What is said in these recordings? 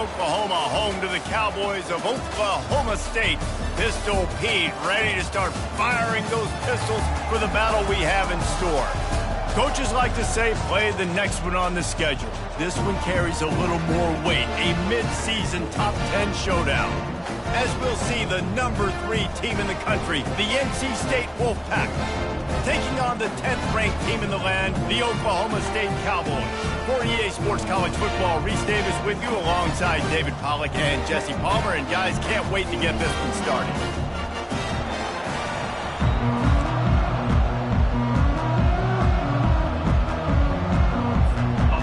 Oklahoma, home to the Cowboys of Oklahoma State. Pistol Pete ready to start firing those pistols for the battle we have in store. Coaches like to say, play the next one on the schedule. This one carries a little more weight, a mid-season top 10 showdown. As we'll see, the number 3 team in the country, the NC State Wolfpack, taking on the 10th-ranked team in the land, the Oklahoma State Cowboys. For EA Sports College Football, Reese Davis with you alongside David Pollack and Jesse Palmer. And guys, can't wait to get this one started.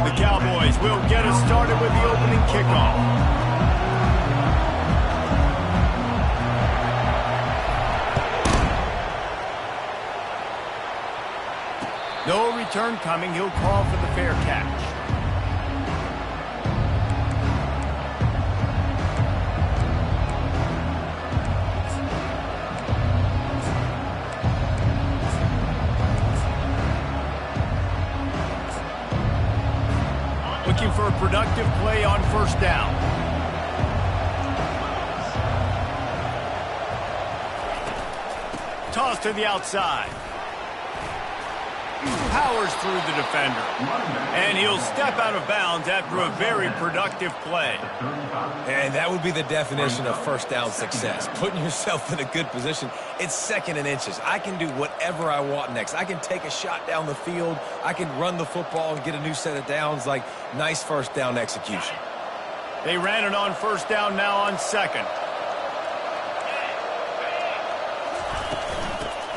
The Cowboys will get us started with the opening kickoff. No return coming. He'll call for the fair catch. Looking for a productive play on first down. Toss to the outside. Powers through the defender. And he'll step out of bounds after a very productive play. And that would be the definition of first down success. Putting yourself in a good position. It's 2nd and inches. I can do whatever I want next. I can take a shot down the field. I can run the football and get a new set of downs. Like, nice first down execution. They ran it on first down, now on 2nd.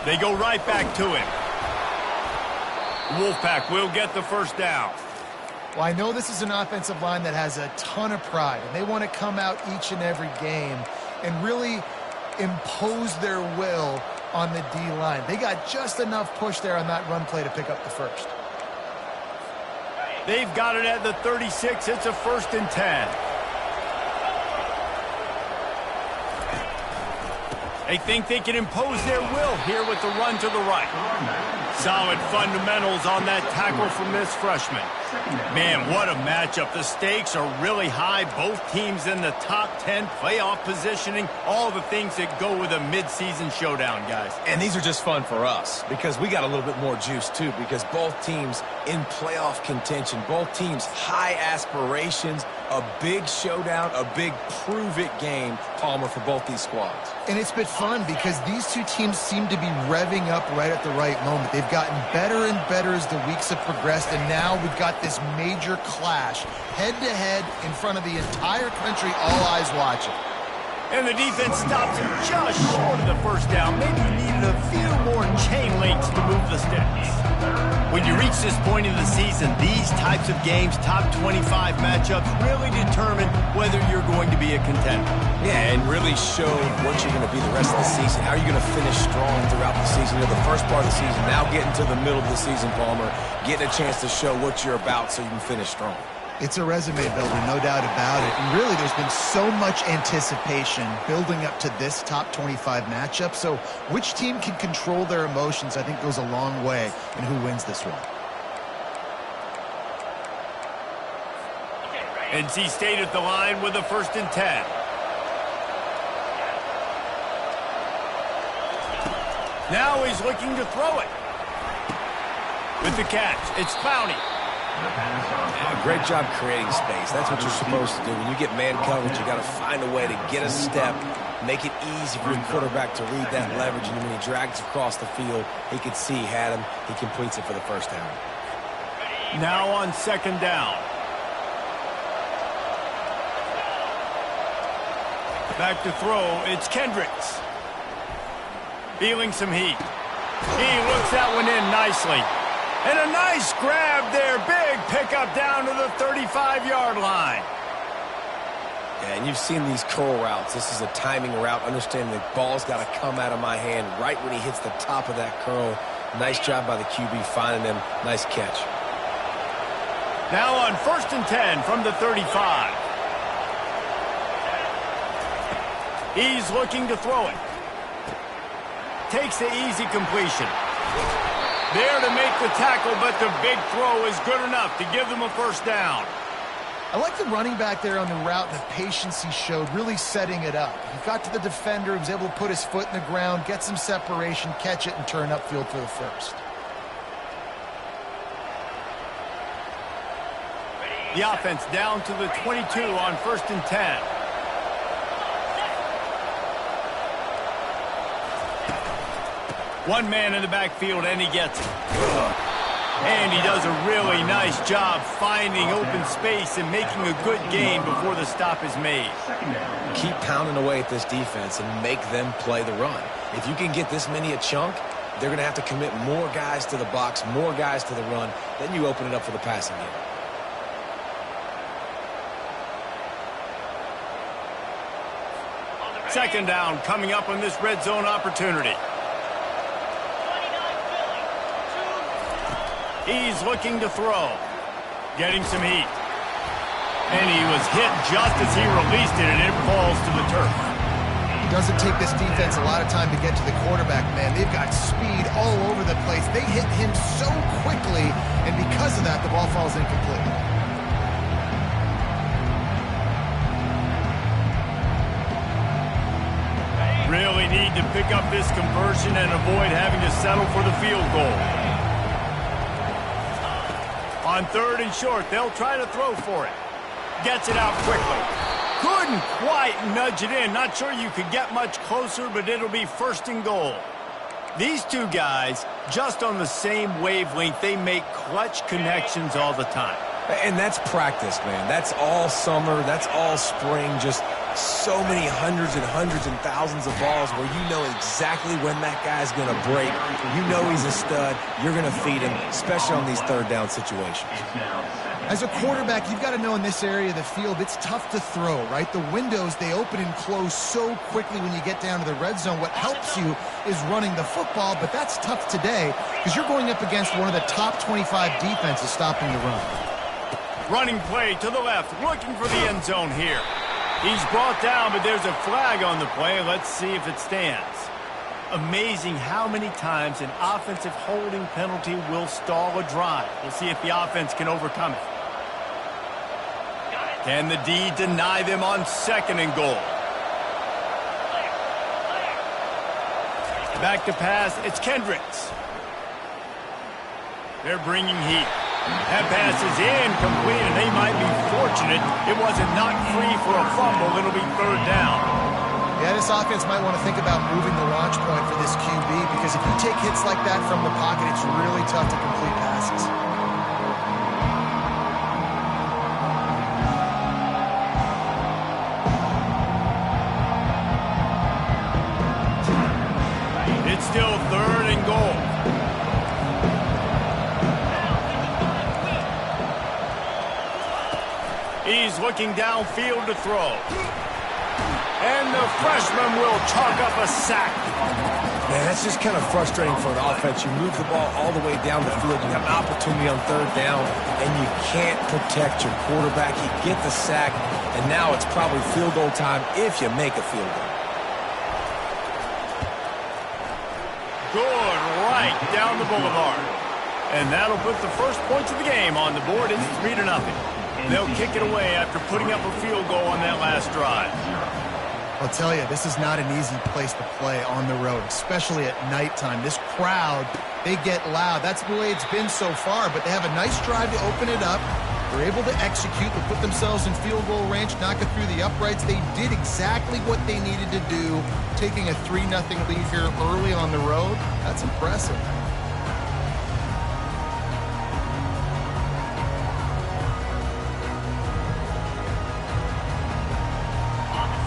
They go right back to him. Wolfpack will get the first down. Well, I know this is an offensive line that has a ton of pride, and they want to come out each and every game and really impose their will on the D-line. They got just enough push there on that run play to pick up the first. They've got it at the 36. It's a 1st and 10. They think they can impose their will here with the run to the right. Solid fundamentals on that tackle from this freshman. Man, what a matchup. The stakes are really high. Both teams in the top 10, playoff positioning, all the things that go with a midseason showdown, guys. And these are just fun for us because we got a little bit more juice, too, because both teams in playoff contention, both teams high aspirations, a big showdown, a big prove-it game, Palmer, for both these squads. And it's been fun because these two teams seem to be revving up right at the right moment. They've gotten better and better as the weeks have progressed, and now we've got this major clash, head-to-head in front of the entire country, all eyes watching. And the defense stops him just short of the first down. Maybe he needed a few more chain links to move the sticks. When you reach this point in the season, these types of games, top 25 matchups, really determine whether you're going to be a contender. Yeah, and really show what you're going to be the rest of the season. How are you going to finish strong throughout the season? You know, the first part of the season, now getting to the middle of the season, Palmer, getting a chance to show what you're about so you can finish strong. It's a resume builder, no doubt about it. And really, there's been so much anticipation building up to this top 25 matchup. So which team can control their emotions, I think, goes a long way in who wins this one. NC State at the line with a 1st and 10. Now he's looking to throw it. With the catch, it's Clowney. Yeah, great job creating space. That's what you're supposed to do. When you get man coverage, you got to find a way to get a step, make it easy for your quarterback to read that leverage. And when he drags across the field, he can see he had him. He completes it for the first down. Now on 2nd down. Back to throw, it's Kendricks. Feeling some heat. He looks that one in nicely. And a nice grab there. Big pickup down to the 35-yard line. Yeah, and you've seen these curl routes. This is a timing route. Understanding the ball's got to come out of my hand right when he hits the top of that curl. Nice job by the QB finding him. Nice catch. Now on 1st and 10 from the 35. He's looking to throw it. Takes the easy completion. There to make the tackle, but the big throw is good enough to give them a first down. I like the running back there on the route and the patience he showed, really setting it up. He got to the defender, he was able to put his foot in the ground, get some separation, catch it, and turn upfield for the first. The offense down to the 22 on 1st and 10. One man in the backfield, and he gets it. And he does a really nice job finding open space and making a good gain before the stop is made. Keep pounding away at this defense and make them play the run. If you can get this many a chunk, they're going to have to commit more guys to the box, more guys to the run. Then you open it up for the passing game. Second down coming up on this red zone opportunity. He's looking to throw. Getting some heat. And he was hit just as he released it, and it falls to the turf. It doesn't take this defense a lot of time to get to the quarterback, man. They've got speed all over the place. They hit him so quickly, and because of that, the ball falls incomplete. Really need to pick up this conversion and avoid having to settle for the field goal. On 3rd and short, they'll try to throw for it. Gets it out quickly. Couldn't quite nudge it in. Not sure you could get much closer, but it'll be 1st and goal. These two guys, just on the same wavelength, they make clutch connections all the time. And that's practice, man. That's all summer. That's all spring. Just so many hundreds and thousands of balls where you know exactly when that guy's going to break. You know he's a stud. You're going to feed him, especially on these 3rd down situations. As a quarterback, you've got to know in this area of the field, it's tough to throw, right? The windows, they open and close so quickly when you get down to the red zone. What helps you is running the football, but that's tough today because you're going up against one of the top 25 defenses stopping the run. Running play to the left, looking for the end zone here. He's brought down, but there's a flag on the play. Let's see if it stands. Amazing how many times an offensive holding penalty will stall a drive. We'll see if the offense can overcome it. Can the D deny them on 2nd and goal? Back to pass, it's Kendricks. They're bringing heat. That pass is incomplete, and they might be fortunate it wasn't knocked free for a fumble. It'll be 3rd down. Yeah, this offense might want to think about moving the launch point for this QB because if you take hits like that from the pocket, it's really tough to complete passes. It's still 3rd and goal. He's looking downfield to throw. And the freshman will chalk up a sack. Man, that's just kind of frustrating for an offense. You move the ball all the way down the field. You have an opportunity on 3rd down, and you can't protect your quarterback. You get the sack, and now it's probably field goal time if you make a field goal. Good right down the boulevard. And that'll put the first points of the game on the board. It's 3-0. They'll kick it away after putting up a field goal on that last drive. I'll tell you, this is not an easy place to play on the road, especially at nighttime. This crowd, they get loud. That's the way it's been so far, but they have a nice drive to open it up. They're able to execute, to put themselves in field goal range, knock it through the uprights. They did exactly what they needed to do, taking a 3-0 lead here early on the road. That's impressive.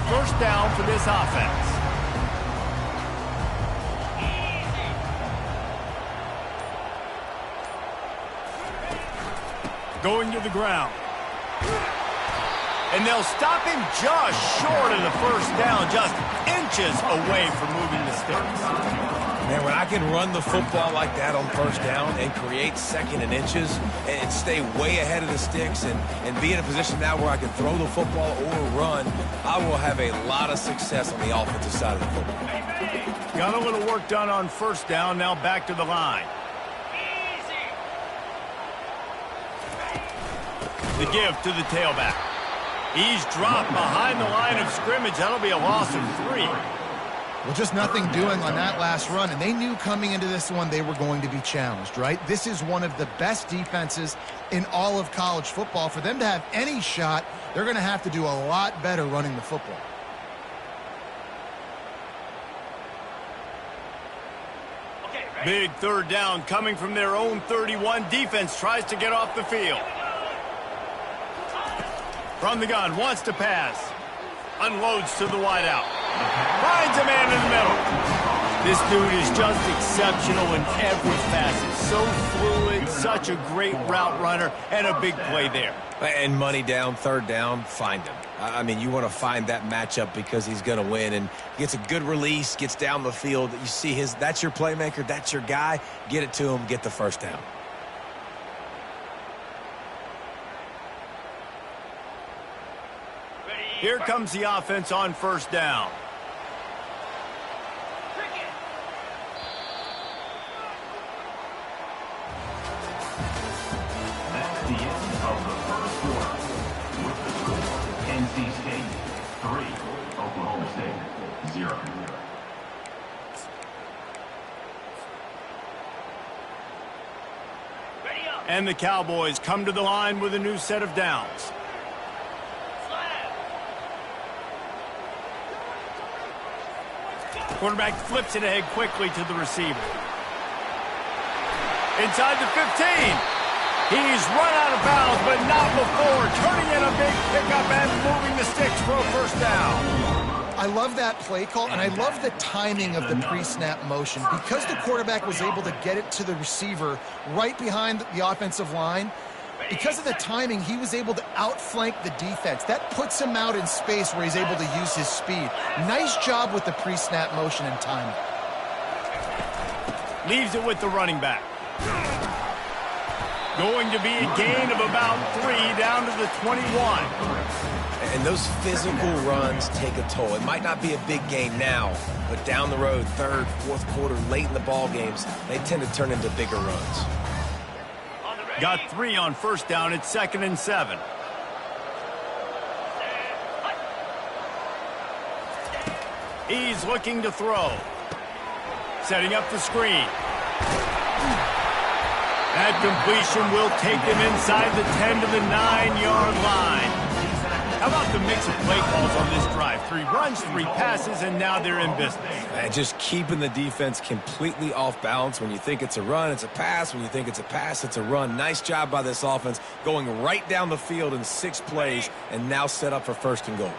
First down for this offense. Going to the ground. And they'll stop him just short of the first down, just inches away from moving the sticks. Man, when I can run the football like that on 1st down and create 2nd and inches and stay way ahead of the sticks and be in a position now where I can throw the football or run, I will have a lot of success on the offensive side of the football. Got a little work done on 1st down, now back to the line. The give to the tailback. He's dropped behind the line of scrimmage. That'll be a loss of 3. Well, just nothing doing on that last run, and they knew coming into this one they were going to be challenged, right? This is one of the best defenses in all of college football. For them to have any shot, they're going to have to do a lot better running the football. Big third down coming from their own 31. Defense tries to get off the field. From the gun, wants to pass. Unloads to the wideout. Finds a man in the middle. This dude is just exceptional in every facet. So fluid, such a great route runner, and a big play there. And money down, third down, find him. I mean, you want to find that matchup because he's going to win, and gets a good release, gets down the field. You see that's your playmaker, that's your guy. Get it to him, get the first down. Here comes the offense on first down. That's the end of the first quarter. With the score, NC State 3, Oklahoma State 0. And the Cowboys come to the line with a new set of downs. Quarterback flips it ahead quickly to the receiver. Inside the 15. He's run out of bounds, but not before. Turning in a big pickup and moving the sticks for a first down. I love that play call, and I love the timing of the pre-snap motion. Because the quarterback was able to get it to the receiver right behind the offensive line, because of the timing, he was able to outflank the defense. That puts him out in space where he's able to use his speed. Nice job with the pre-snap motion and timing. Leaves it with the running back. Going to be a gain of about 3 down to the 21. And those physical runs take a toll. It might not be a big gain now, but down the road, third, fourth quarter, late in the ball games, they tend to turn into bigger runs. Got 3 on first down. It's 2nd and 7. He's looking to throw. Setting up the screen. That completion will take them inside the 10 to the 9-yard line. How about the mix of play calls on this drive? 3 runs, 3 passes, and now they're in business. And just keeping the defense completely off balance. When you think it's a run, it's a pass. When you think it's a pass, it's a run. Nice job by this offense, going right down the field in 6 plays, and now set up for 1st and goal.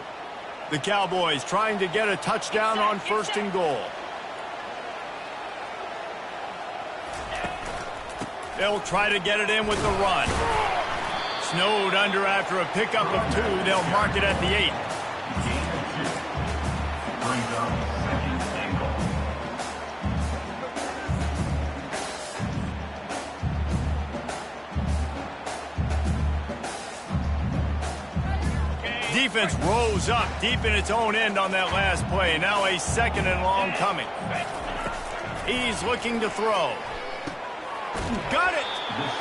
The Cowboys trying to get a touchdown on 1st and goal. They'll try to get it in with the run. Snowed under after a pickup of 2. They'll mark it at the 8. Brings up 2nd and goal. Defense rose up deep in its own end on that last play. Now a 2nd and long coming. He's looking to throw. Got it!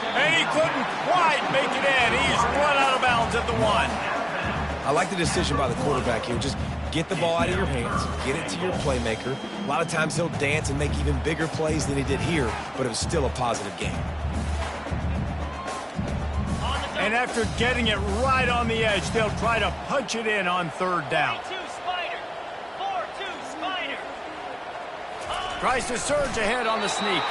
And he couldn't quite make it in. He's run out of bounds at the 1. I like the decision by the quarterback here. Just get the ball out of your hands, get it to your playmaker. A lot of times he'll dance and make even bigger plays than he did here, but it was still a positive game. And after getting it right on the edge, they'll try to punch it in on 3rd down. 4-2 Spider. Tries to surge ahead on the sneak.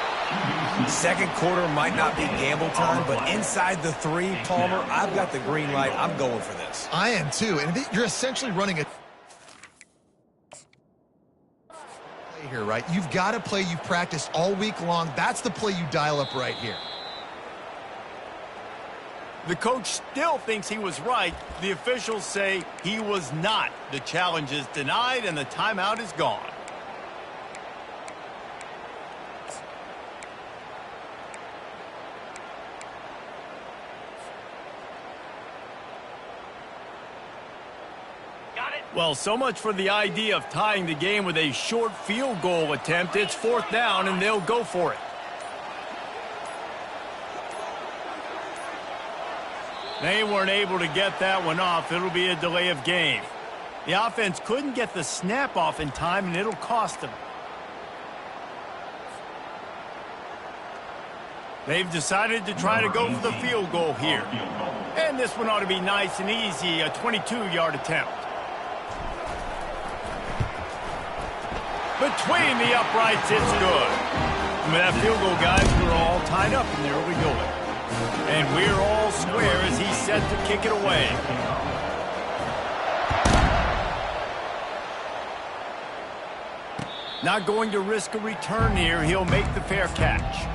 2nd quarter might not be gamble time, but inside the 3, Palmer, I've got the green light. I'm going for this. I am too, and you're essentially running a play here, right? You've got a play you've practiced all week long. That's the play you dial up right here. The coach still thinks he was right. The officials say he was not. The challenge is denied, and the timeout is gone. Well, so much for the idea of tying the game with a short field goal attempt. It's 4th down, and they'll go for it. They weren't able to get that one off. It'll be a delay of game. The offense couldn't get the snap off in time, and it'll cost them. They've decided to try to go for the field goal here. And this one ought to be nice and easy, a 22-yard attempt. Between the uprights, it's good. With that field goal, guys, we're all tied up in the early going. And we're all square as he's set to kick it away. Not going to risk a return here. He'll make the fair catch.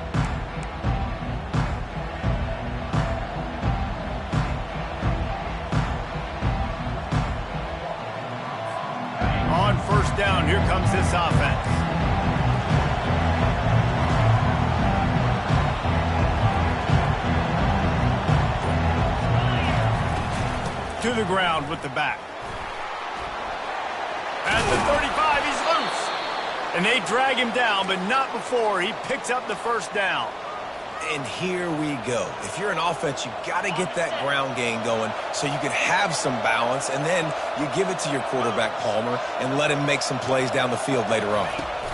On first down, here comes this offense. To the ground with the back. At the 35, he's loose. And they drag him down, but not before he picks up the first down. And here we go. If you're an offense, you got to get that ground game going so you can have some balance, and then you give it to your quarterback, Palmer, and let him make some plays down the field later on.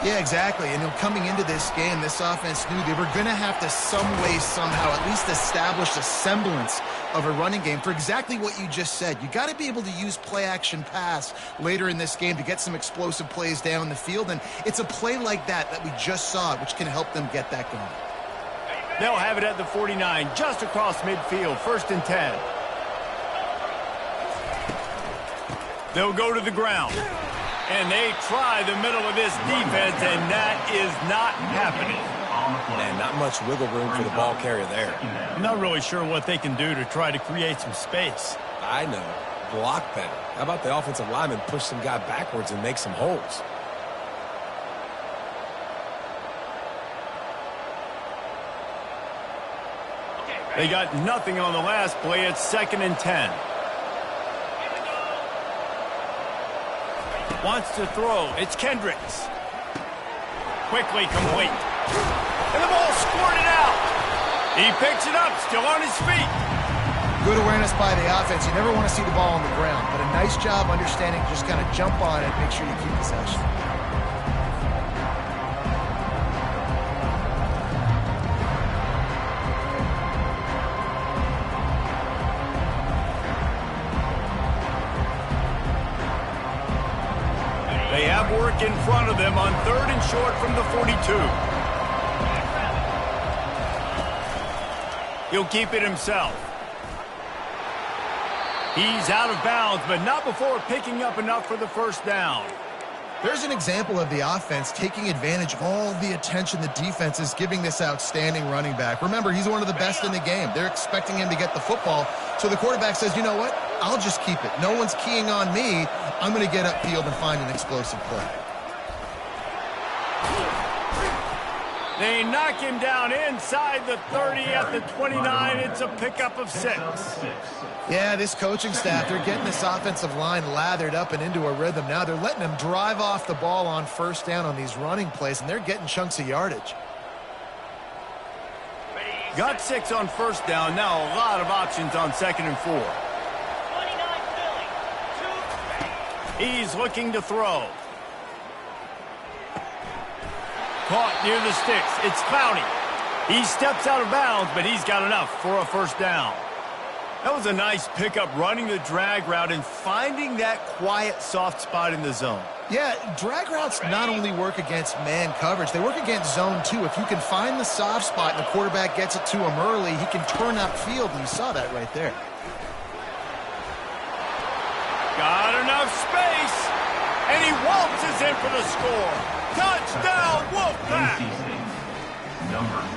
Yeah, exactly. And coming into this game, this offense knew they were going to have to some way, somehow, at least establish a semblance of a running game for exactly what you just said. You got to be able to use play-action pass later in this game to get some explosive plays down the field, and it's a play like that we just saw, which can help them get that going. They'll have it at the 49, just across midfield, 1st and 10. They'll go to the ground. And they try the middle of this defense, and that is not happening. Man, not much wiggle room for the ball carrier there. I'm not really sure what they can do to try to create some space. I know. Block better. How about the offensive lineman push some guy backwards and make some holes? They got nothing on the last play. It's 2nd and 10. Wants to throw. It's Kendricks. Quickly complete. And the ball squirted out. He picks it up, still on his feet. Good awareness by the offense. You never want to see the ball on the ground, but a nice job understanding, just kind of jump on it, make sure you keep possession. They have work in front of them on 3rd and short from the 42. He'll keep it himself. He's out of bounds, but not before picking up enough for the first down. There's an example of the offense taking advantage of all the attention the defense is giving this outstanding running back. Remember, he's one of the best in the game. They're expecting him to get the football. So the quarterback says, you know what? I'll just keep it. No one's keying on me. I'm going to get upfield and find an explosive play. They knock him down inside the 30 at the 29. It's a pickup of 6. Yeah, this coaching staff, they're getting this offensive line lathered up and into a rhythm. Now they're letting them drive off the ball on first down on these running plays, and they're getting chunks of yardage. Got 6 on first down. Now a lot of options on 2nd and 4. He's looking to throw. Caught near the sticks. It's Clowney. He steps out of bounds, but he's got enough for a first down. That was a nice pickup, running the drag route and finding that quiet, soft spot in the zone. Yeah, drag routes not only work against man coverage, they work against zone too. If you can find the soft spot and the quarterback gets it to him early, he can turn upfield, and you saw that right there. Got enough space, and he waltzes in for the score. Touchdown, Wolfpack!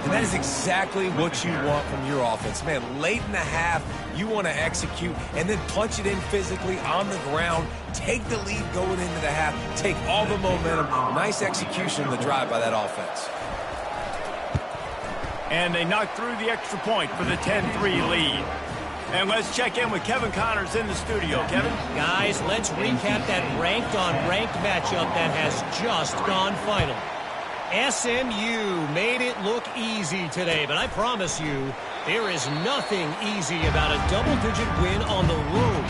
And that is exactly what you want from your offense. Man, late in the half, you want to execute and then punch it in physically on the ground, take the lead going into the half, take all the momentum. Nice execution on the drive by that offense. And they knock through the extra point for the 10-3 lead. And let's check in with Kevin Connors in the studio. Kevin? Guys, let's recap that ranked-on-ranked matchup that has just gone final. SMU made it look easy today, but I promise you, There is nothing easy about a double-digit win on the road.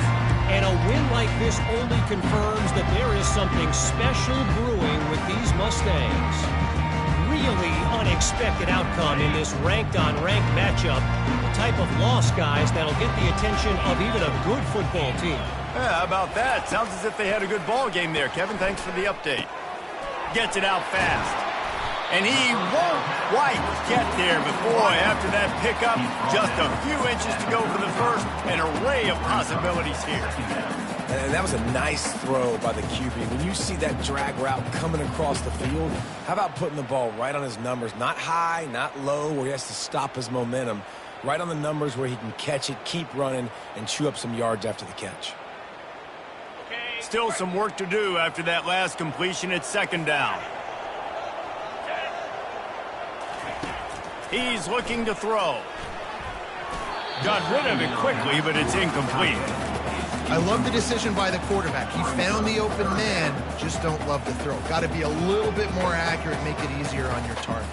And a win like this only confirms that there is something special brewing with these Mustangs. Really unexpected outcome in this ranked-on-ranked matchup. The type of loss, guys, that'll get the attention of even a good football team. Yeah, how about that? Sounds as if they had a good ball game there, Kevin. Thanks for the update. Gets it out fast. And he won't quite get there, but boy, after that pickup, just a few inches to go for the first. An array of possibilities here. And that was a nice throw by the QB. When you see that drag route coming across the field, how about putting the ball right on his numbers? Not high, not low, where he has to stop his momentum. Right on the numbers where he can catch it, keep running, and chew up some yards after the catch. Still some work to do after that last completion at second down. He's looking to throw. Got rid of it quickly, but it's incomplete. I love the decision by the quarterback. He found the open man, just don't love the throw. Got to be a little bit more accurate, make it easier on your target.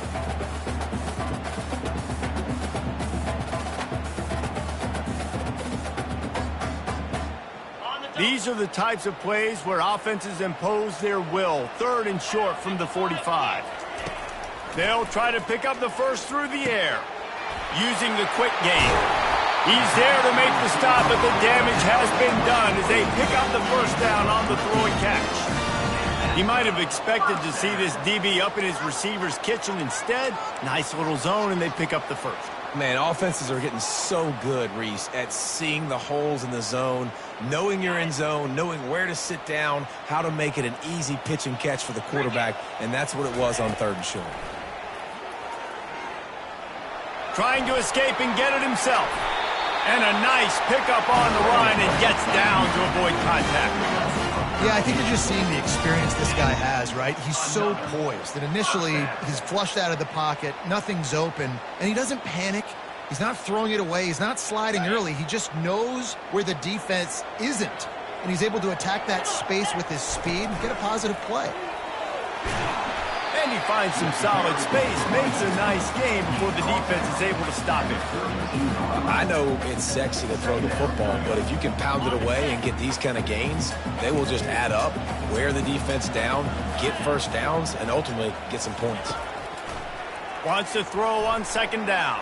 These are the types of plays where offenses impose their will. 3rd and short from the 45. They'll try to pick up the first through the air, using the quick game. He's there to make the stop, but the damage has been done as they pick up the first down on the throw and catch. He might have expected to see this DB up in his receiver's kitchen. Instead, nice little zone, and they pick up the first. Man, offenses are getting so good, Reese, at seeing the holes in the zone, knowing you're in zone, knowing where to sit down, how to make it an easy pitch and catch for the quarterback, and that's what it was on 3rd and short. Trying to escape and get it himself. And a nice pickup on the line and gets down to avoid contact. Yeah, I think you're just seeing the experience this guy has, right? He's so poised that initially he's flushed out of the pocket, nothing's open, and he doesn't panic. He's not throwing it away. He's not sliding early. He just knows where the defense isn't, and he's able to attack that space with his speed and get a positive play. And he finds some solid space, makes a nice game before the defense is able to stop it. I know it's sexy to throw the football, but if you can pound it away and get these kind of gains, they will just add up, wear the defense down, get first downs, and ultimately get some points. Wants to throw on 2nd down.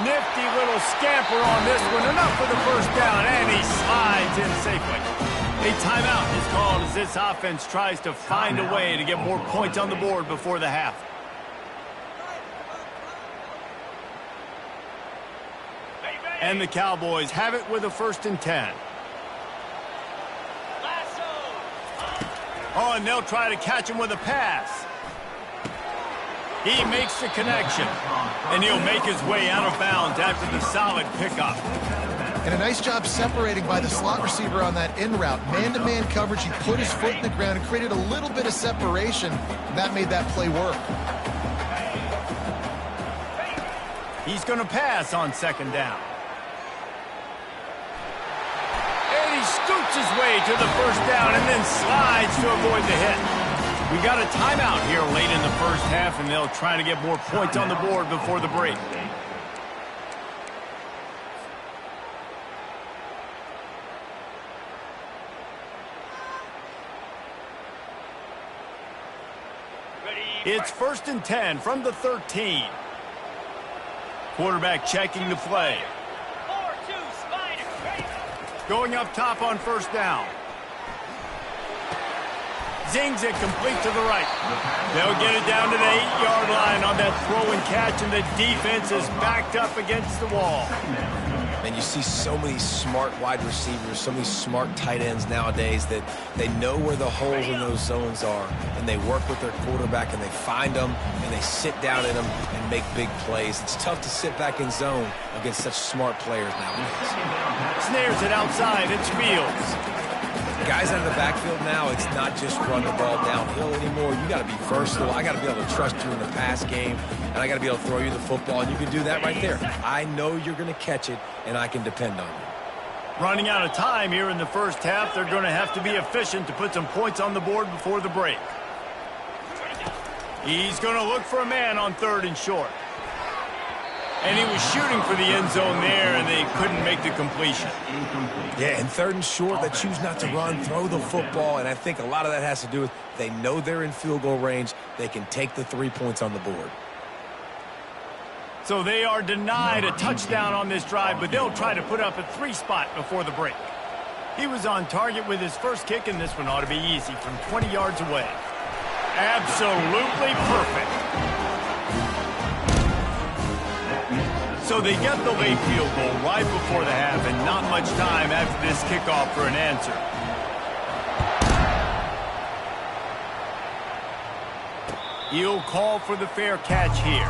Nifty little scamper on this one. Enough for the first down, and he slides in safely. A timeout is called as this offense tries to find a way to get more points on the board before the half. And the Cowboys have it with a 1st and 10. Oh, and they'll try to catch him with a pass. He makes the connection, and he'll make his way out of bounds after the solid pickup. And a nice job separating by the slot receiver on that in route. Man-to-man coverage, he put his foot in the ground and created a little bit of separation, and that made that play work. He's going to pass on 2nd down. And he scoots his way to the first down and then slides to avoid the hit. We got a timeout here late in the first half, and they'll try to get more points on the board before the break. It's 1st and 10 from the 13. Quarterback checking the play. Going up top on 1st down. Zings it complete to the right. They'll get it down to the 8-yard line on that throw and catch, and the defense is backed up against the wall. And you see so many smart wide receivers, so many smart tight ends nowadays that they know where the holes in those zones are, and they work with their quarterback, and they find them, and they sit down in them and make big plays. It's tough to sit back in zone against such smart players nowadays. Snares it outside. It's Fields. Guys out of the backfield now, it's not just run the ball downhill anymore. You got to be versatile. I got to be able to trust you in the pass game, and I got to be able to throw you the football, and you can do that right there. I know you're going to catch it, and I can depend on you. Running out of time here in the first half, they're going to have to be efficient to put some points on the board before the break. He's going to look for a man on 3rd and short. And he was shooting for the end zone there, and they couldn't make the completion. Yeah, and 3rd and short, they choose not to run, throw the football, and I think a lot of that has to do with they know they're in field goal range. They can take the 3 points on the board. So they are denied a touchdown on this drive, but they'll try to put up a 3 spot before the break. He was on target with his first kick, and this one ought to be easy from 20 yards away. Absolutely perfect. So they get the late field goal right before the half, and not much time after this kickoff for an answer. He'll call for the fair catch here.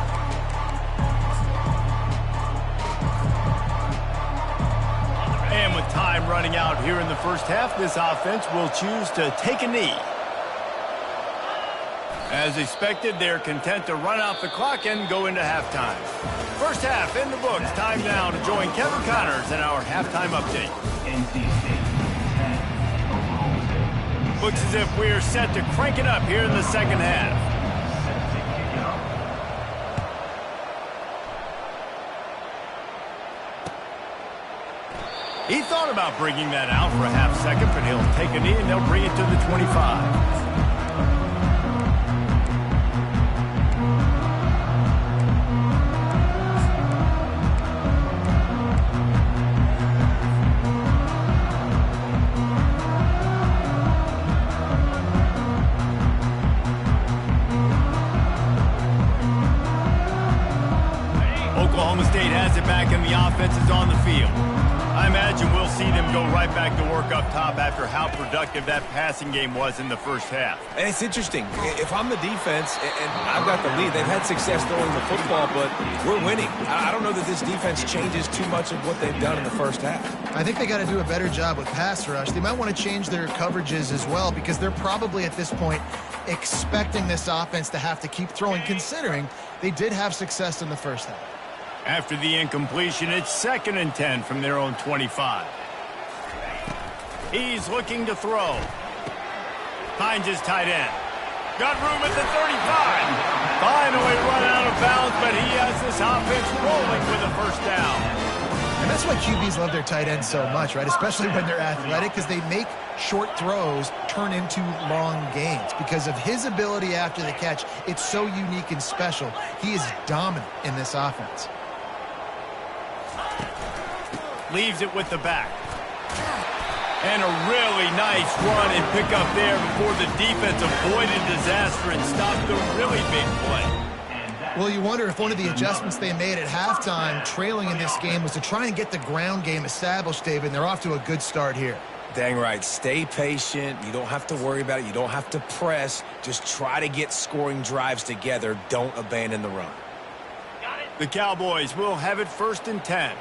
And with time running out here in the first half, this offense will choose to take a knee. As expected, they're content to run out the clock and go into halftime. First half in the books. Time now to join Kevin Connors in our halftime update. NC State 10, Oklahoma State. Looks as if we're set to crank it up here in the second half. Set to kick it off. He thought about bringing that out for a half second, but he'll take a knee and they'll bring it to the 25. Oklahoma State has it back and the offense is on the field. I imagine we'll see them go right back to work up top after how productive that passing game was in the first half. And it's interesting. If I'm the defense and I've got the lead, they've had success throwing the football, but we're winning. I don't know that this defense changes too much of what they've done in the first half. I think they got to do a better job with pass rush. They might want to change their coverages as well because they're probably at this point expecting this offense to have to keep throwing, considering they did have success in the first half. After the incompletion, it's 2nd and 10 from their own 25. He's looking to throw. Finds his tight end. Got room at the 35. Finally run out of bounds, but he has this offense rolling with a first down. And that's why QBs love their tight ends so much, right? Especially when they're athletic, because they make short throws turn into long gains. Because of his ability after the catch, it's so unique and special. He is dominant in this offense. Leaves it with the back. And a really nice run and pick up there before the defense avoided disaster and stopped the really big play. Well, you wonder if one of the adjustments they made at halftime, trailing in this game, was to try and get the ground game established, David, and they're off to a good start here. Dang right. Stay patient. You don't have to worry about it. You don't have to press. Just try to get scoring drives together. Don't abandon the run. The Cowboys will have it 1st and 10.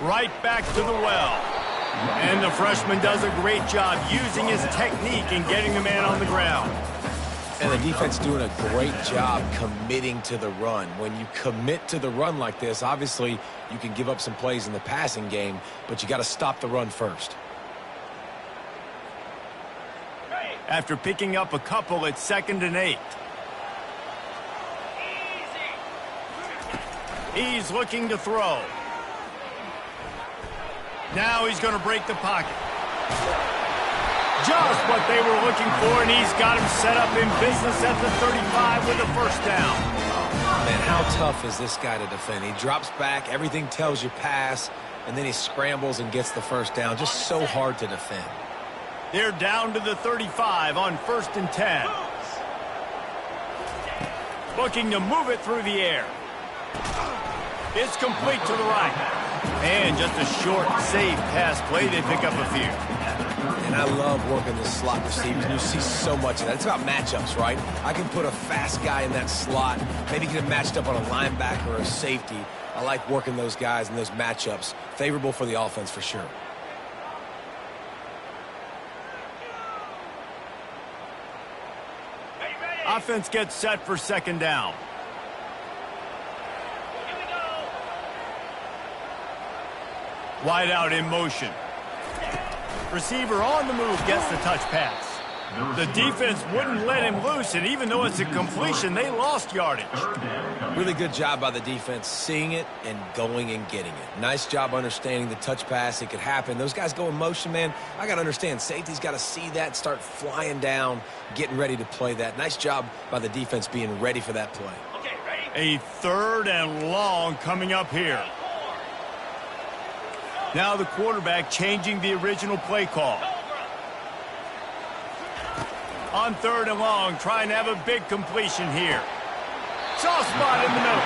Right back to the well. And the freshman does a great job using his technique and getting the man on the ground. And the defense doing a great job committing to the run. When you commit to the run like this, obviously you can give up some plays in the passing game, but you got to stop the run first. After picking up a couple, it's 2nd and 8. He's looking to throw. Now he's going to break the pocket. Just what they were looking for, and he's got him set up in business at the 35 with a first down. Man, how tough is this guy to defend? He drops back, everything tells you pass, and then he scrambles and gets the first down. Just so hard to defend. They're down to the 35 on 1st and 10. Looking to move it through the air. It's complete to the right. And just a short, safe pass play. They pick up a few. And I love working this slot receiver. And you see so much of that. It's about matchups, right? I can put a fast guy in that slot, maybe get him matched up on a linebacker or a safety. I like working those guys in those matchups. Favorable for the offense for sure. Offense gets set for 2nd down. Wide out in motion. Receiver on the move gets the touch pass. The defense wouldn't let him loose, and even though it's a completion, they lost yardage. Really good job by the defense, seeing it and going and getting it. Nice job understanding the touch pass. It could happen. Those guys go in motion, man. I got to understand, safety's got to see that, start flying down, getting ready to play that. Nice job by the defense being ready for that play. A 3rd and long coming up here. Now the quarterback changing the original play call. On 3rd and long, trying to have a big completion here. Soft spot in the middle.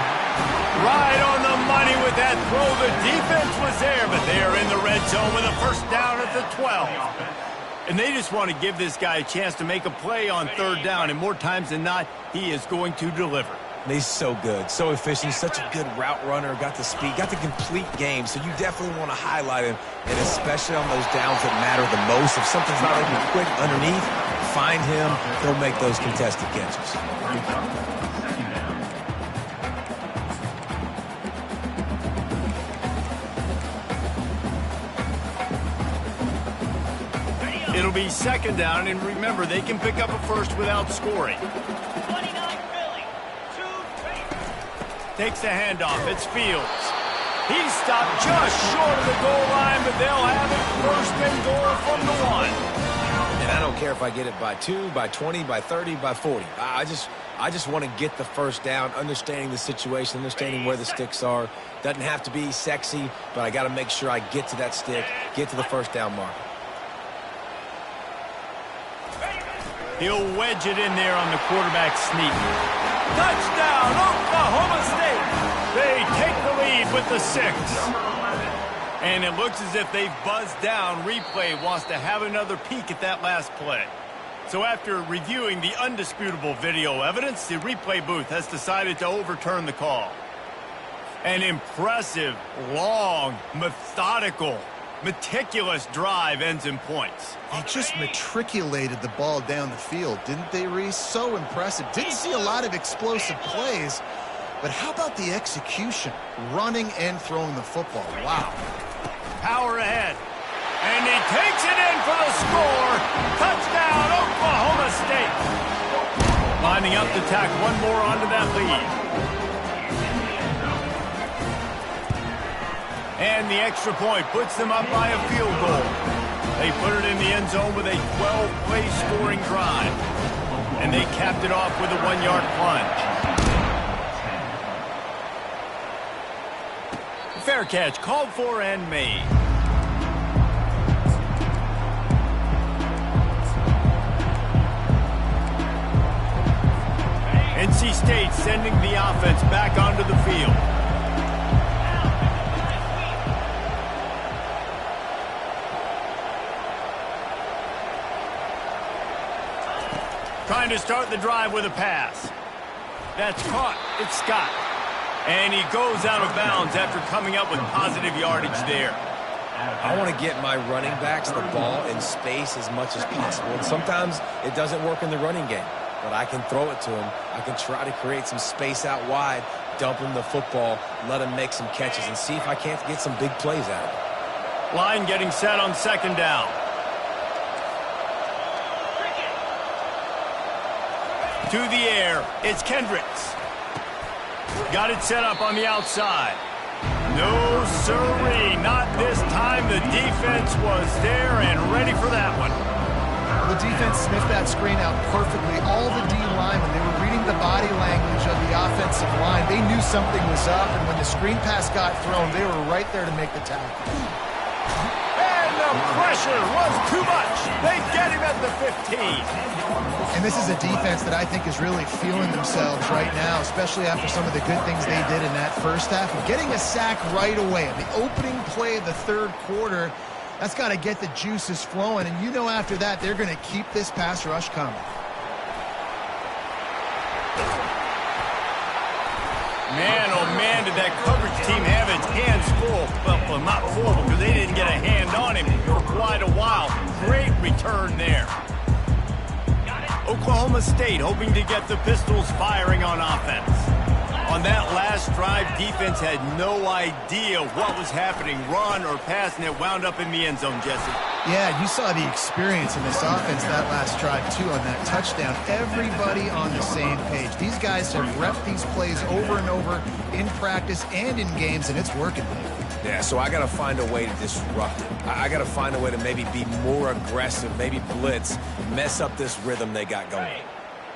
Right on the money with that throw. The defense was there, but they are in the red zone with a first down at the 12. And they just want to give this guy a chance to make a play on 3rd down, and more times than not, he is going to deliver. He's so good, so efficient, such a good route runner, got the speed, got the complete game, so you definitely want to highlight him, and especially on those downs that matter the most. If something's not open quick underneath, find him, he'll make those contested catches. It'll be 2nd down, and remember, they can pick up a first without scoring. Takes the handoff. It's Fields. He's stopped just short of the goal line, but they'll have it 1st and goal from the 1. And I don't care if I get it by 2, by 20, by 30, by 40. I just want to get the first down, understanding the situation, understanding where the sticks are. Doesn't have to be sexy, but I got to make sure I get to that stick, get to the first down marker. He'll wedge it in there on the quarterback sneak. Touchdown, Oklahoma State. They take the lead with the 6. And it looks as if they've buzzed down. Replay wants to have another peek at that last play. So after reviewing the undisputable video evidence, the replay booth has decided to overturn the call. An impressive, long, methodical, meticulous drive ends in points. They just matriculated the ball down the field, didn't they, Reese? So impressive. Didn't see a lot of explosive plays, but how about the execution? Running and throwing the football. Wow. Power ahead. And he takes it in for the score. Touchdown, Oklahoma State. Lining up to tack one more onto that lead. And the extra point puts them up by a field goal. They put it in the end zone with a 12-play scoring drive. And they capped it off with a 1-yard plunge. Fair catch called for and made. NC State sending the offense back onto the field. Trying to start the drive with a pass. That's caught. It's Scott. And he goes out of bounds after coming up with positive yardage there. I want to get my running backs the ball in space as much as possible. And sometimes it doesn't work in the running game, but I can throw it to him. I can try to create some space out wide, dump him the football, let him make some catches, and see if I can't get some big plays out of it. Line getting set on 2nd down. To the air, it's Kendricks. Got it set up on the outside. No sirree, not this time. The defense was there and ready for that one. The defense sniffed that screen out perfectly. All the D linemen, they were reading the body language of the offensive line. They knew something was up, and when the screen pass got thrown, they were right there to make the tackle. And the pressure was too much. They get him at the 15. And this is a defense that I think is really feeling themselves right now, especially after some of the good things they did in that first half. Getting a sack right away in the opening play of the 3rd quarter, that's got to get the juices flowing. And you know after that, they're going to keep this pass rush coming. Man, oh man, did that coverage team have its hands full. Well, not full because they didn't get a hand on him for quite a while. Great return there. Oklahoma State hoping to get the Pistols firing on offense. On that last drive, defense had no idea what was happening, run or pass, and it wound up in the end zone, Jesse. Yeah, you saw the experience in this offense that last drive, too, on that touchdown. Everybody on the same page. These guys have repped these plays over and over in practice and in games, and it's working. Yeah, so I got to find a way to disrupt it. I got to find a way to maybe be more aggressive, maybe blitz, mess up this rhythm they got going.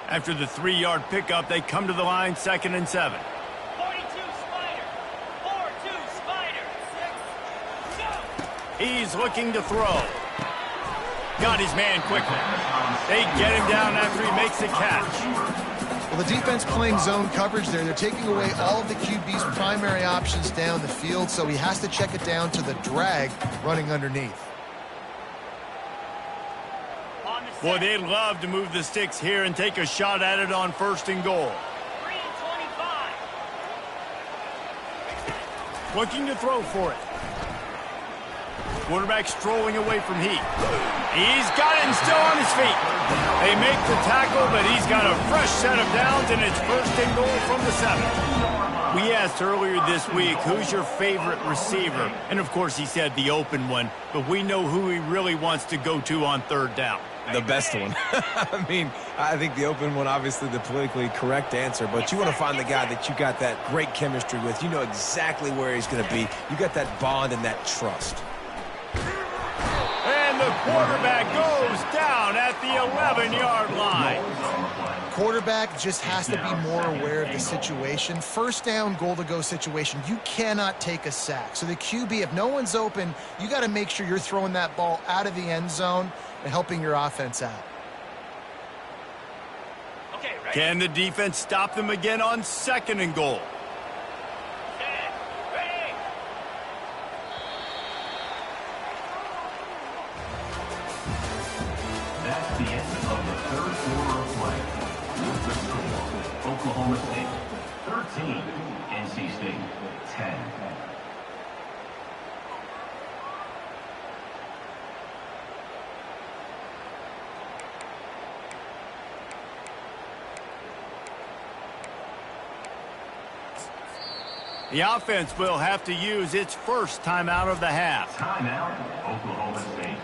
After the 3-yard pickup, they come to the line, 2nd and 7. 42 Spider. 4-2 Spider. 6. Go. He's looking to throw. Got his man quickly. They get him down after he makes the catch. Well, the defense playing zone coverage there. They're taking away all of the QB's primary options down the field, so he has to check it down to the drag running underneath. Boy, they'd love to move the sticks here and take a shot at it on 1st and goal. 3 and 25. Looking to throw for it. Quarterback strolling away from Heat. He's got it and still on his feet. They make the tackle, but he's got a fresh set of downs, and it's 1st and goal from the 7. We asked earlier this week, who's your favorite receiver? And, of course, he said the open one, but we know who he really wants to go to on 3rd down. The best one. I mean, I think the open one, obviously the politically correct answer, but you want to find the guy that you got that great chemistry with. You know exactly where he's going to be. You got that bond and that trust. And the quarterback goes down at the 11-yard line. Quarterback just has to be more aware of the situation. 1st down, goal-to-go situation. You cannot take a sack. So the QB, if no one's open, you got to make sure you're throwing that ball out of the end zone and helping your offense out. Okay, ready? Can the defense stop them again on 2nd and goal? Set. Ready. That's the end of the 3rd quarter of play. With the score, Oklahoma State 13, NC State 10. The offense will have to use its first timeout of the half. Timeout, Oklahoma State.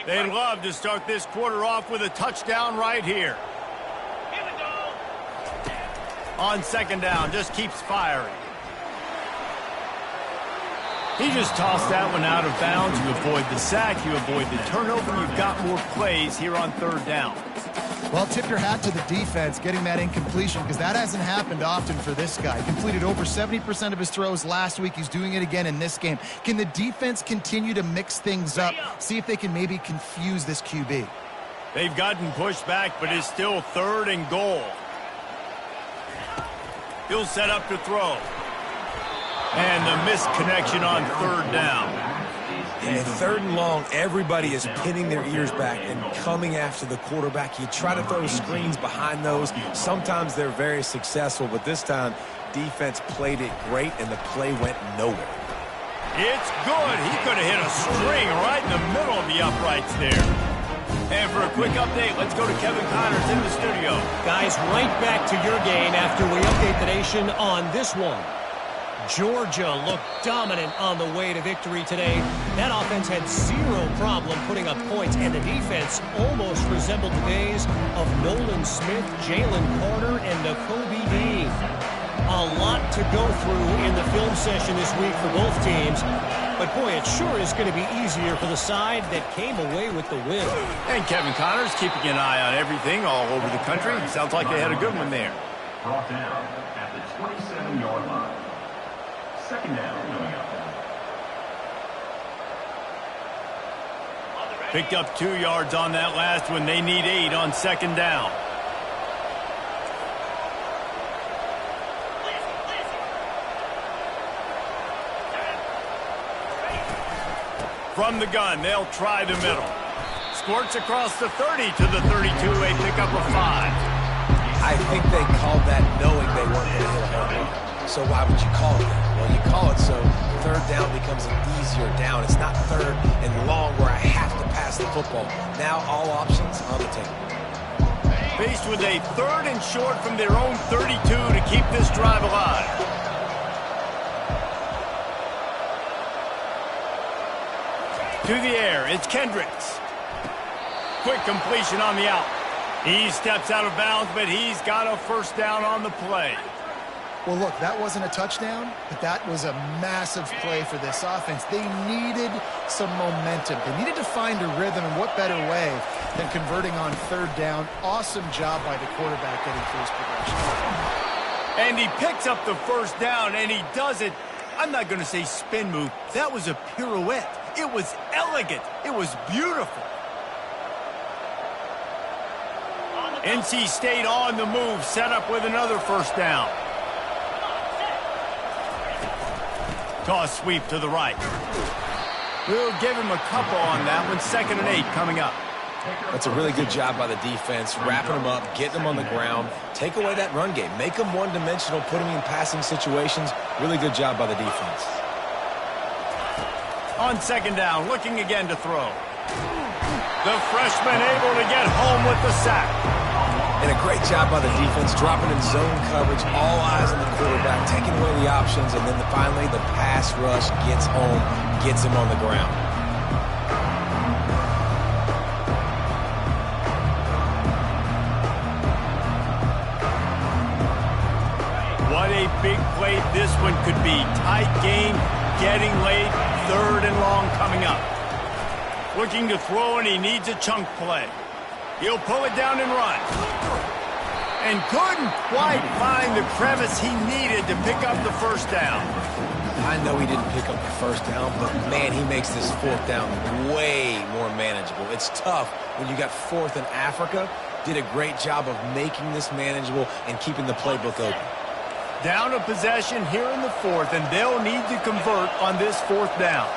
They'd love to start this quarter off with a touchdown right here. Here we go. On 2nd down, just keeps firing. He just tossed that one out of bounds. You avoid the sack, you avoid the turnover. You've got more plays here on 3rd down. Well, tip your hat to the defense getting that incompletion, because that hasn't happened often for this guy. He completed over 70% of his throws last week. He's doing it again in this game. Can the defense continue to mix things up, see if they can maybe confuse this QB? They've gotten pushed back, but it's still 3rd and goal. He'll set up to throw. And the misconnection on 3rd down. And 3rd and long, everybody is pinning their ears back and coming after the quarterback. You try to throw screens behind those. Sometimes they're very successful, but this time, defense played it great, and the play went nowhere. It's good. He could have hit a string right in the middle of the uprights there. And for a quick update, let's go to Kevin Connors in the studio. Guys, right back to your game after we update the nation on this one. Georgia looked dominant on the way to victory today. That offense had zero problem putting up points, and the defense almost resembled the days of Nolan Smith, Jalen Carter, and Nakobe Dean. A lot to go through in the film session this week for both teams. But, boy, it sure is going to be easier for the side that came away with the win. And Kevin Connors keeping an eye on everything all over the country. Sounds like they had a good one there. Brought down at the 27-yard line. 2nd down coming up. Picked up 2 yards on that last one. They need 8 on 2nd down. From the gun, they'll try the middle. Squirts across the 30 to the 32, a pickup of 5. I think they called that knowing they weren't going to hit a home run. So why would you call it that? Well, you call it so 3rd down becomes an easier down. It's not 3rd and long where I have to pass the football. Now all options on the table. Faced with a 3rd and short from their own 32 to keep this drive alive. To the air, it's Kendricks. Quick completion on the out. He steps out of bounds, but he's got a first down on the play. Well, look, that wasn't a touchdown, but that was a massive play for this offense. They needed some momentum. They needed to find a rhythm, and what better way than converting on 3rd down. Awesome job by the quarterback getting through his progression. And he picks up the first down, and he does it. I'm not going to say spin move. That was a pirouette. It was elegant. It was beautiful. NC State on the move, set up with another first down. Toss sweep to the right. We'll give him a couple on that one. 2nd and 8 coming up. That's a really good job by the defense, wrapping them up, getting them on the ground. Take away that run game. Make them one-dimensional, put them in passing situations. Really good job by the defense. On 2nd down, looking again to throw. The freshman able to get home with the sack. And a great job by the defense, dropping in zone coverage, all eyes on the quarterback, taking away the options, and then finally the pass rush gets home, gets him on the ground. What a big play this one could be. Tight game, getting late, 3rd and long coming up. Looking to throw, and he needs a chunk play. He'll pull it down and run. And couldn't quite find the crevice he needed to pick up the first down. I know he didn't pick up the first down, but man, he makes this 4th down way more manageable. It's tough when you got 4th in Africa. Did a great job of making this manageable and keeping the playbook open. Down a possession here in the 4th, and they'll need to convert on this 4th down.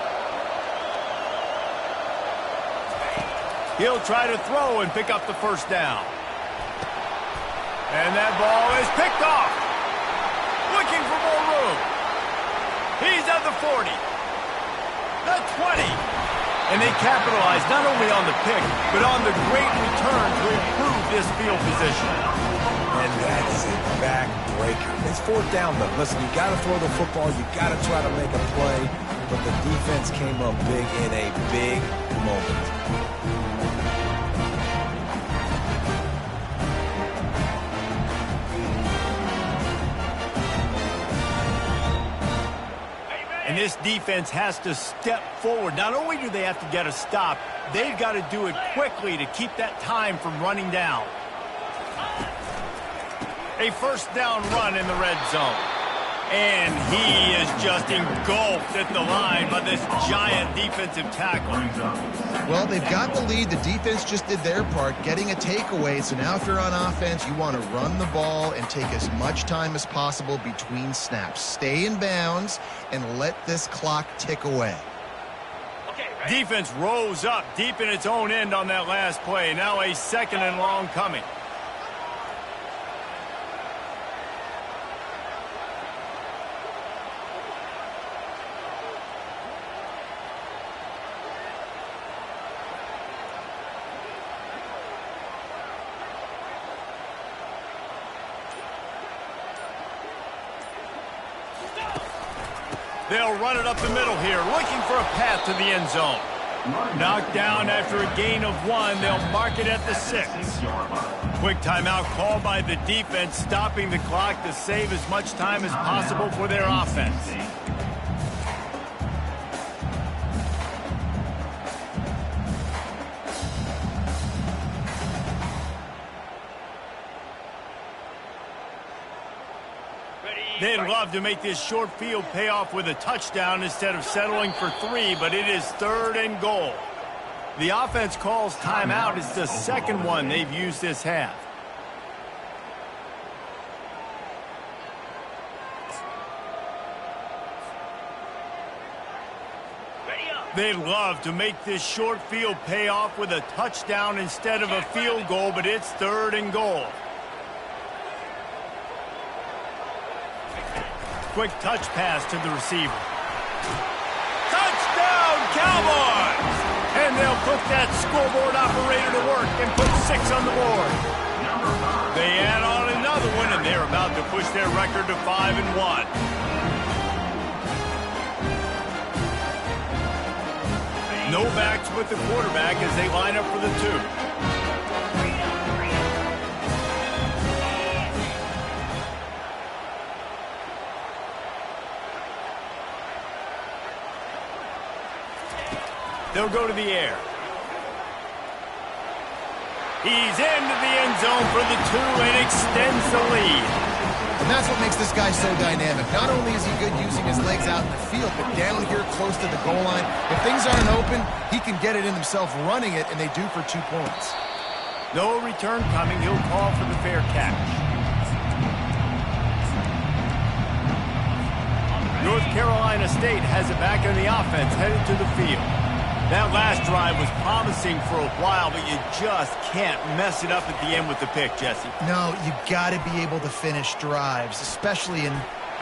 He'll try to throw and pick up the first down. And that ball is picked off. Looking for more room. He's at the 40. The 20. And they capitalize not only on the pick, but on the great return to improve this field position. And that is a backbreaker. It's 4th down, though. Listen, you got to throw the football. You got to try to make a play. But the defense came up big in a big moment. And this defense has to step forward. Not only do they have to get a stop, they've got to do it quickly to keep that time from running down. A first down run in the red zone. And he is just engulfed at the line by this giant defensive tackle. Well, they've got the lead. The defense just did their part, getting a takeaway. So now if you're on offense, you want to run the ball and take as much time as possible between snaps. Stay in bounds and let this clock tick away. Defense rose up deep in its own end on that last play. Now a 2nd and long coming. They'll run it up the middle here, looking for a path to the end zone. Knocked down after a gain of 1. They'll mark it at the 6. Quick timeout called by the defense, stopping the clock to save as much time as possible for their offense. They'd love to make this short field pay off with a touchdown instead of settling for 3, but it is 3rd and goal. The offense calls timeout. It's the 2nd one they've used this half. They'd love to make this short field pay off with a touchdown instead of a field goal, but it's 3rd and goal. Quick touch pass to the receiver. Touchdown, Cowboys! And they'll put that scoreboard operator to work and put 6 on the board. They add on another one, and they're about to push their record to 5-1. No backs with the quarterback as they line up for the 2. They'll go to the air. He's into the end zone for the 2 and extends the lead. And that's what makes this guy so dynamic. Not only is he good using his legs out in the field, but down here close to the goal line, if things aren't open, he can get it in himself running it, and they do for 2 points. No return coming. He'll call for the fair catch. North Carolina State has it back on the offense, headed to the field. That last drive was promising for a while, but you just can't mess it up at the end with the pick, Jesse. No, you got to be able to finish drives, especially in...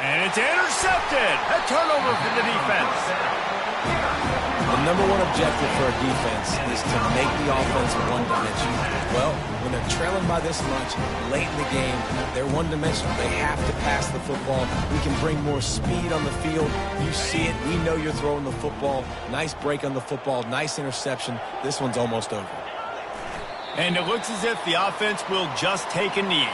And it's intercepted! A turnover for the defense. The number one objective for a defense is to make the offense one-dimensional. Well, when they're trailing by this much late in the game, they're one-dimensional. They have to pass the football. We can bring more speed on the field. You see it. We know you're throwing the football. Nice break on the football. Nice interception. This one's almost over. And it looks as if the offense will just take a knee.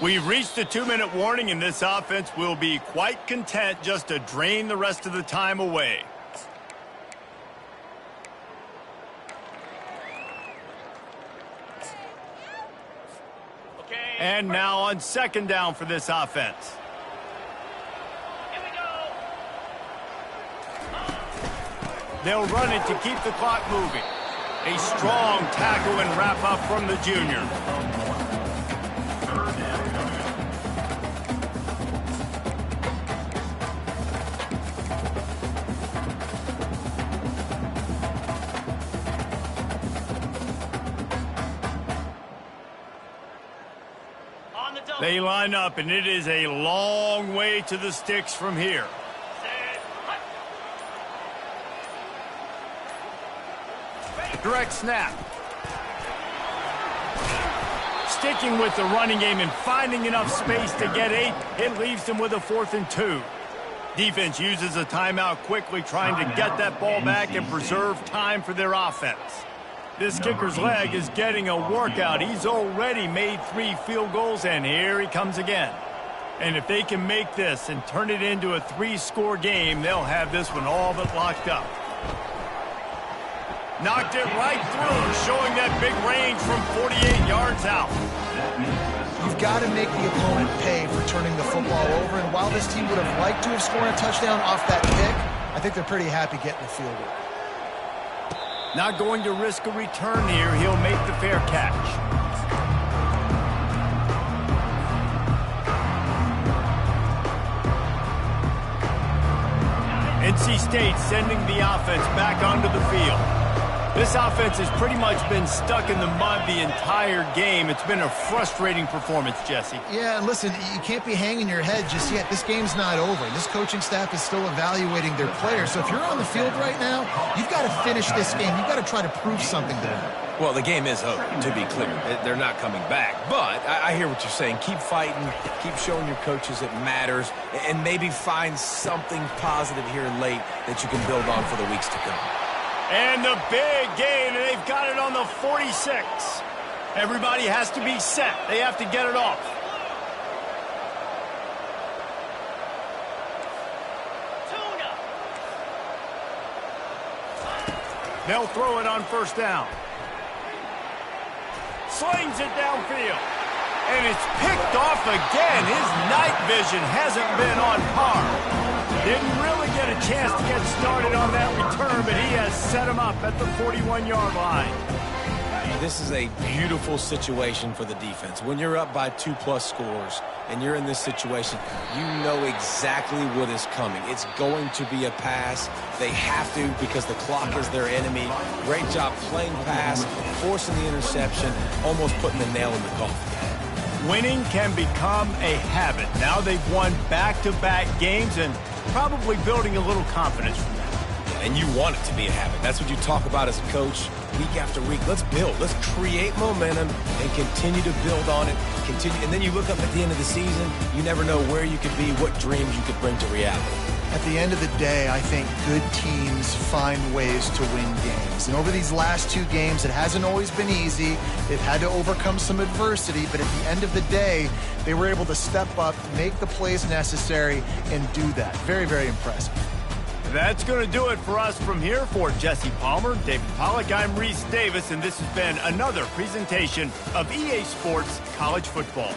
We've reached a 2-minute warning, and this offense will be quite content just to drain the rest of the time away. Okay. And now on 2nd down for this offense. Here we go. They'll run it to keep the clock moving. A strong tackle and wrap up from the junior. They line up, and it is a long way to the sticks from here. Set. Hut. Direct snap. Sticking with the running game and finding enough space to get 8, it leaves them with a 4th and 2. Defense uses a timeout quickly, trying to get that ball back and preserve time for their offense. This kicker's leg is getting a workout. He's already made 3 field goals, and here he comes again. And if they can make this and turn it into a 3-score game, they'll have this one all but locked up. Knocked it right through, showing that big range from 48 yards out. You've got to make the opponent pay for turning the football over, and while this team would have liked to have scored a touchdown off that pick, I think they're pretty happy getting the field goal. Not going to risk a return here. He'll make the fair catch. NC State sending the offense back onto the field. This offense has pretty much been stuck in the mud the entire game. It's been a frustrating performance, Jesse. Yeah, and listen, you can't be hanging your head just yet. This game's not over. This coaching staff is still evaluating their players. So if you're on the field right now, you've got to finish this game. You've got to try to prove something to them. Well, the game is over, to be clear. They're not coming back. But I hear what you're saying. Keep fighting. Keep showing your coaches it matters. And maybe find something positive here late that you can build on for the weeks to come. And the big gain, and they've got it on the 46. Everybody has to be set. They have to get it off. Tuna. They'll throw it on 1st down. Slings it downfield. And it's picked off again. His night vision hasn't been on par. Didn't really get a chance to get started on that return, but he has set him up at the 41-yard line. This is a beautiful situation for the defense. When you're up by 2+ scores and you're in this situation, you know exactly what is coming. It's going to be a pass. They have to because the clock is their enemy. Great job playing pass, forcing the interception, almost putting the nail in the coffin. Winning can become a habit. Now they've won back-to-back games and probably building a little confidence from that. And you want it to be a habit. That's what you talk about as a coach week after week. Let's build. Let's create momentum and continue to build on it. And then you look up at the end of the season, you never know where you could be, what dreams you could bring to reality. At the end of the day, I think good teams find ways to win games. And over these last 2 games, it hasn't always been easy. They've had to overcome some adversity, but at the end of the day, they were able to step up, make the plays necessary, and do that. Very, very impressive. That's going to do it for us from here. For Jesse Palmer, David Pollack, I'm Reese Davis, and this has been another presentation of EA Sports College Football.